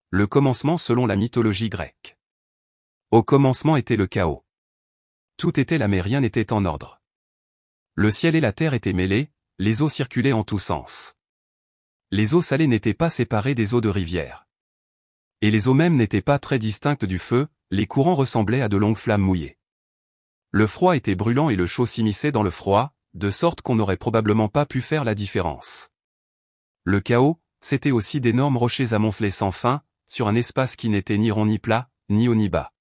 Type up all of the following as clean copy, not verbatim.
Le commencement selon la mythologie grecque. Au commencement était le chaos. Tout était là mais rien n'était en ordre. Le ciel et la terre étaient mêlés, les eaux circulaient en tous sens. Les eaux salées n'étaient pas séparées des eaux de rivière. Et les eaux mêmes n'étaient pas très distinctes du feu, les courants ressemblaient à de longues flammes mouillées. Le froid était brûlant et le chaud s'immisçait dans le froid, de sorte qu'on n'aurait probablement pas pu faire la différence. Le chaos, c'était aussi d'énormes rochers amoncelés sans fin, sur un espace qui n'était ni rond ni plat, ni haut ni bas.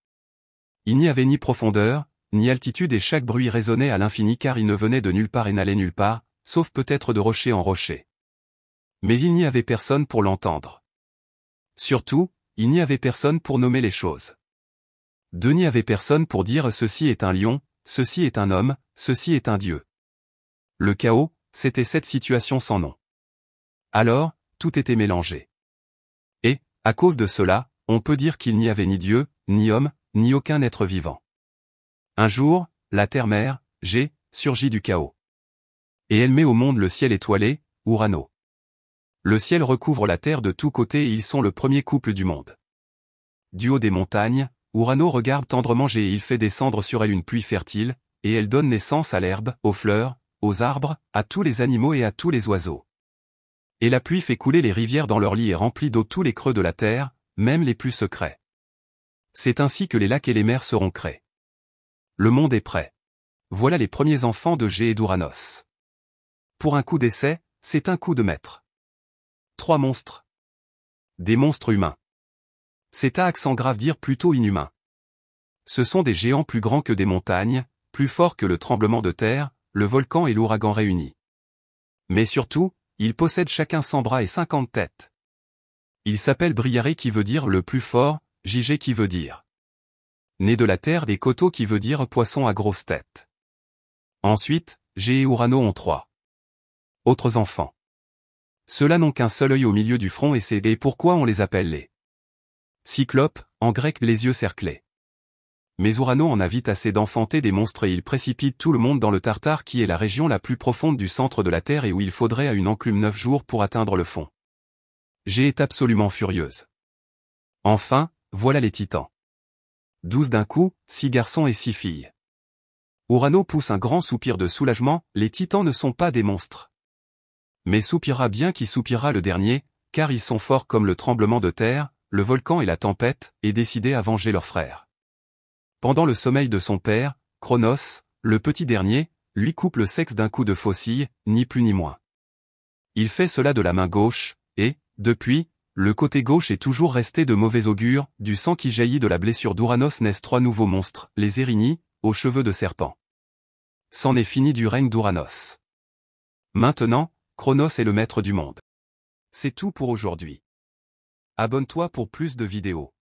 Il n'y avait ni profondeur, ni altitude et chaque bruit résonnait à l'infini car il ne venait de nulle part et n'allait nulle part, sauf peut-être de rocher en rocher. Mais il n'y avait personne pour l'entendre. Surtout, il n'y avait personne pour nommer les choses. N'y avait personne pour dire ceci est un lion, ceci est un homme, ceci est un dieu. Le chaos, c'était cette situation sans nom. Alors, tout était mélangé. Et, à cause de cela, on peut dire qu'il n'y avait ni Dieu, ni homme, ni aucun être vivant. Un jour, la terre-mère, G, surgit du chaos. Et elle met au monde le ciel étoilé, Urano. Le ciel recouvre la terre de tous côtés et ils sont le premier couple du monde. Du haut des montagnes, Urano regarde tendrement G et il fait descendre sur elle une pluie fertile, et elle donne naissance à l'herbe, aux fleurs, aux arbres, à tous les animaux et à tous les oiseaux. Et la pluie fait couler les rivières dans leur lit et remplit d'eau tous les creux de la terre, même les plus secrets. C'est ainsi que les lacs et les mers seront créés. Le monde est prêt. Voilà les premiers enfants de G et d'Uranos. Pour un coup d'essai, c'est un coup de maître. 3 monstres. Des monstres humains. C'est à accent grave dire plutôt inhumain. Ce sont des géants plus grands que des montagnes, plus forts que le tremblement de terre, le volcan et l'ouragan réunis. Mais surtout, ils possèdent chacun 100 bras et 50 têtes. Ils s'appellent Briaré qui veut dire le plus fort, Gigé qui veut dire né de la terre et Koto qui veut dire poisson à grosse tête. Ensuite, G et Urano ont 3 autres enfants. Ceux-là n'ont qu'un seul œil au milieu du front et c'est pourquoi on les appelle les Cyclopes, en grec les yeux cerclés. Mais Urano en a vite assez d'enfanter des monstres et il précipite tout le monde dans le Tartare qui est la région la plus profonde du centre de la Terre et où il faudrait à une enclume 9 jours pour atteindre le fond. G est absolument furieuse. Enfin, voilà les titans. 12 d'un coup, 6 garçons et 6 filles. Urano pousse un grand soupir de soulagement, les titans ne sont pas des monstres. Mais soupira bien qui soupira le dernier, car ils sont forts comme le tremblement de terre, le volcan et la tempête, et décidés à venger leurs frères. Pendant le sommeil de son père, Cronos, le petit dernier, lui coupe le sexe d'un coup de faucille, ni plus ni moins. Il fait cela de la main gauche, et, depuis, le côté gauche est toujours resté de mauvais augure, du sang qui jaillit de la blessure d'Uranos naissent 3 nouveaux monstres, les Érini, aux cheveux de serpent. C'en est fini du règne d'Uranos. Maintenant, Cronos est le maître du monde. C'est tout pour aujourd'hui. Abonne-toi pour plus de vidéos.